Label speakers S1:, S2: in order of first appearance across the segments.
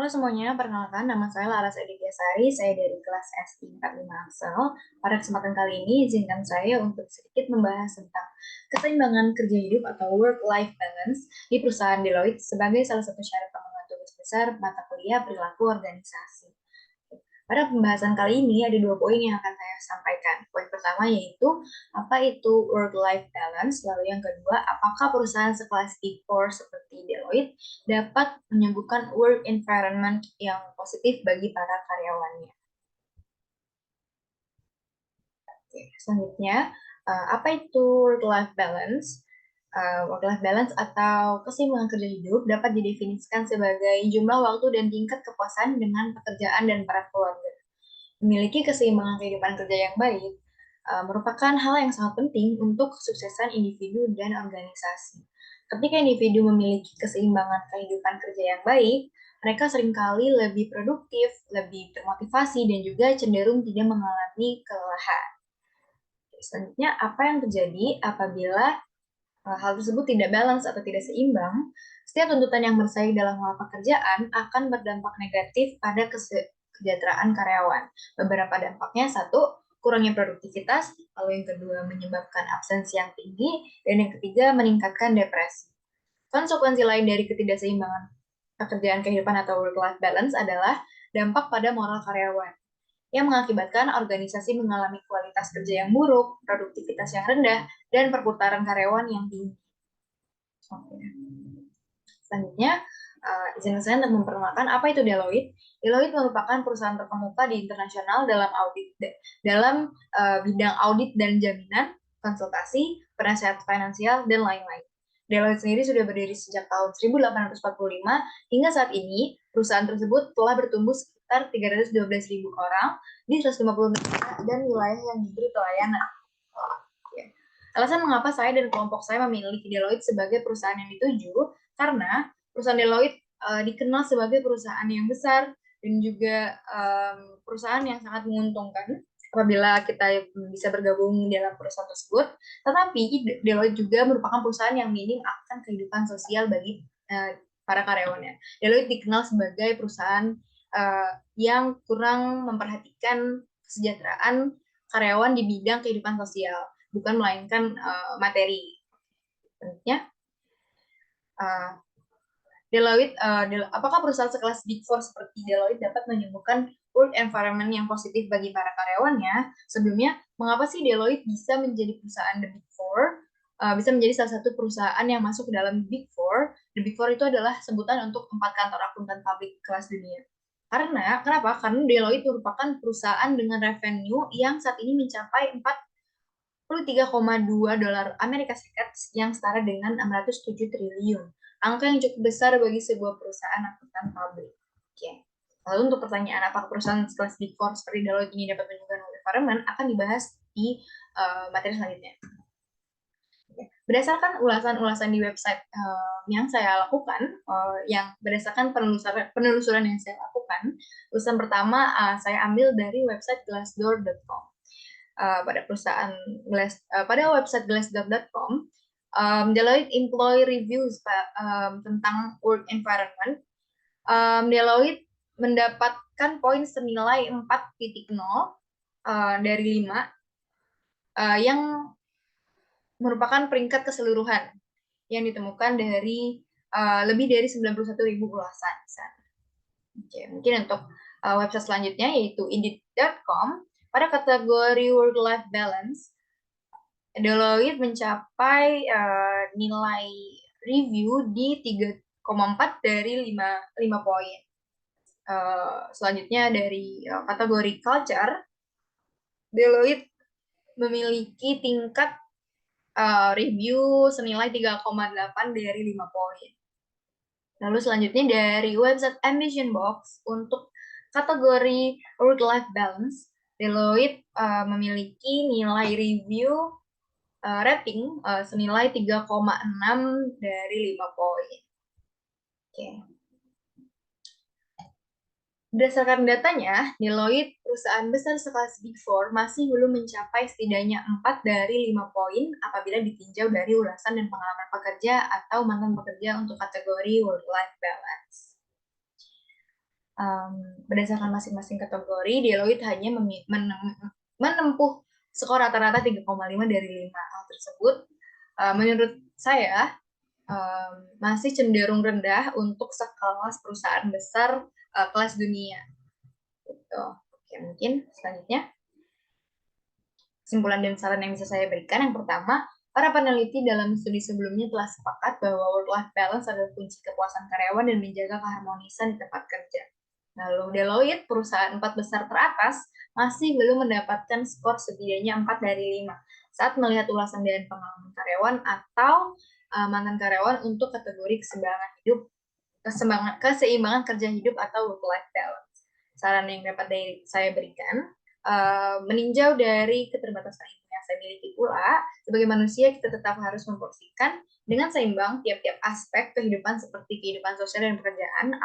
S1: Halo semuanya, perkenalkan nama saya Laras Edityasari, saya dari kelas SI 45 Axel. Pada kesempatan kali ini, izinkan saya untuk sedikit membahas tentang keseimbangan kerja hidup atau work-life balance di perusahaan Deloitte sebagai salah satu syarat pemenuhan tugas besar mata kuliah perilaku organisasi. Pada pembahasan kali ini ada dua poin yang akan saya sampaikan. Poin pertama yaitu apa itu work-life balance, lalu yang kedua apakah perusahaan sekelas Big Four seperti Deloitte dapat menyembuhkan work environment yang positif bagi para karyawannya. Oke, selanjutnya, apa itu work-life balance? Work-life balance atau keseimbangan kerja hidup dapat didefinisikan sebagai jumlah waktu dan tingkat kepuasan dengan pekerjaan dan para keluarga. Memiliki keseimbangan kehidupan kerja yang baik merupakan hal yang sangat penting untuk kesuksesan individu dan organisasi. Ketika individu memiliki keseimbangan kehidupan kerja yang baik, mereka seringkali lebih produktif, lebih termotivasi, dan juga cenderung tidak mengalami kelelahan. Selanjutnya, apa yang terjadi apabila hal tersebut tidak balance atau tidak seimbang? Setiap tuntutan yang bersaing dalam hal pekerjaan akan berdampak negatif pada kesejahteraan karyawan. Beberapa dampaknya, satu, kurangnya produktivitas, lalu yang kedua menyebabkan absensi yang tinggi, dan yang ketiga meningkatkan depresi. Konsekuensi lain dari ketidakseimbangan pekerjaan kehidupan atau work-life balance adalah dampak pada moral karyawan yang mengakibatkan organisasi mengalami kualitas kerja yang buruk, produktivitas yang rendah, dan perputaran karyawan yang tinggi. Oke. Selanjutnya, izin saya untuk memperkenalkan apa itu Deloitte. Deloitte merupakan perusahaan terkemuka di internasional dalam bidang audit dan jaminan, konsultasi, penasihat finansial, dan lain-lain. Deloitte sendiri sudah berdiri sejak tahun 1845 hingga saat ini perusahaan tersebut telah bertumbuh sekitar 312.000 orang di 150 negara dan wilayah yang diberi pelayanan. Alasan mengapa saya dan kelompok saya memilih Deloitte sebagai perusahaan yang dituju, karena perusahaan Deloitte dikenal sebagai perusahaan yang besar dan juga perusahaan yang sangat menguntungkan apabila kita bisa bergabung dalam perusahaan tersebut. Tetapi Deloitte juga merupakan perusahaan yang minim akan kehidupan sosial bagi para karyawannya. Deloitte dikenal sebagai perusahaan yang kurang memperhatikan kesejahteraan karyawan di bidang kehidupan sosial, bukan melainkan materi. Selanjutnya, Deloitte, apakah perusahaan sekelas Big Four seperti Deloitte dapat menyembuhkan work environment yang positif bagi para karyawannya? Sebelumnya, mengapa sih Deloitte bisa menjadi perusahaan The Big Four? Bisa menjadi salah satu perusahaan yang masuk ke dalam Big Four. The Big Four itu adalah sebutan untuk 4 kantor akuntan publik kelas dunia. Kenapa? Karena Deloitte merupakan perusahaan dengan revenue yang saat ini mencapai 43,2 dolar Amerika Serikat yang setara dengan 607 triliun. Angka yang cukup besar bagi sebuah perusahaan akuntan publik. Oke. Lalu untuk pertanyaan apakah perusahaan sekelas Big Four seperti Deloitte ini dapat menunjukkan environment akan dibahas di materi selanjutnya. Berdasarkan ulasan-ulasan di website yang saya lakukan, yang berdasarkan penelusuran yang saya lakukan, ulasan pertama saya ambil dari website glassdoor.com. Pada website glassdoor.com, Deloitte Employee Reviews tentang work environment. Deloitte mendapatkan poin senilai 4.0 dari 5 yang merupakan peringkat keseluruhan yang ditemukan dari lebih dari 91.000 ulasan. Oke, mungkin untuk website selanjutnya yaitu indeed.com. Pada kategori work-life balance, Deloitte mencapai nilai review di 3,4 dari 5 poin. Selanjutnya dari kategori culture, Deloitte memiliki tingkat review senilai 3,8 dari 5 poin. Lalu selanjutnya dari website Ambition Box untuk kategori work-life balance, Deloitte memiliki nilai review rating senilai 3,6 dari 5 poin. Oke. Berdasarkan datanya, Deloitte, perusahaan besar sekelas Big Four, masih belum mencapai setidaknya 4 dari 5 poin apabila ditinjau dari ulasan dan pengalaman pekerja atau mantan pekerja untuk kategori work-life balance. Berdasarkan masing-masing kategori, Deloitte hanya menempuh skor rata-rata 3,5 dari 5. Hal tersebut, menurut saya, masih cenderung rendah untuk sekelas perusahaan besar kelas dunia. Gitu. Oke, mungkin selanjutnya kesimpulan dan saran yang bisa saya berikan. Yang pertama, para peneliti dalam studi sebelumnya telah sepakat bahwa work-life balance adalah kunci kepuasan karyawan dan menjaga keharmonisan di tempat kerja. Lalu Deloitte, perusahaan 4 besar teratas, masih belum mendapatkan skor setidaknya 4 dari 5 saat melihat ulasan dan pengalaman karyawan atau mantan karyawan untuk kategori keseimbangan kerja hidup atau work-life balance. Saran yang dapat saya berikan, meninjau dari keterbatasan ilmu yang saya miliki pula, sebagai manusia kita tetap harus memporsikan dengan seimbang tiap-tiap aspek kehidupan seperti kehidupan sosial dan pekerjaan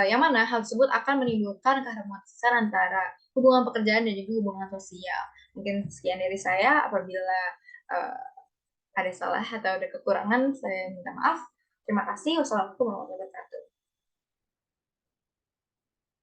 S1: yang mana hal tersebut akan menimbulkan keharmonisan antara hubungan pekerjaan dan juga hubungan sosial. Mungkin sekian dari saya. Apabila ada salah atau ada kekurangan, saya minta maaf. Terima kasih. Wassalamualaikum warahmatullahi wabarakatuh.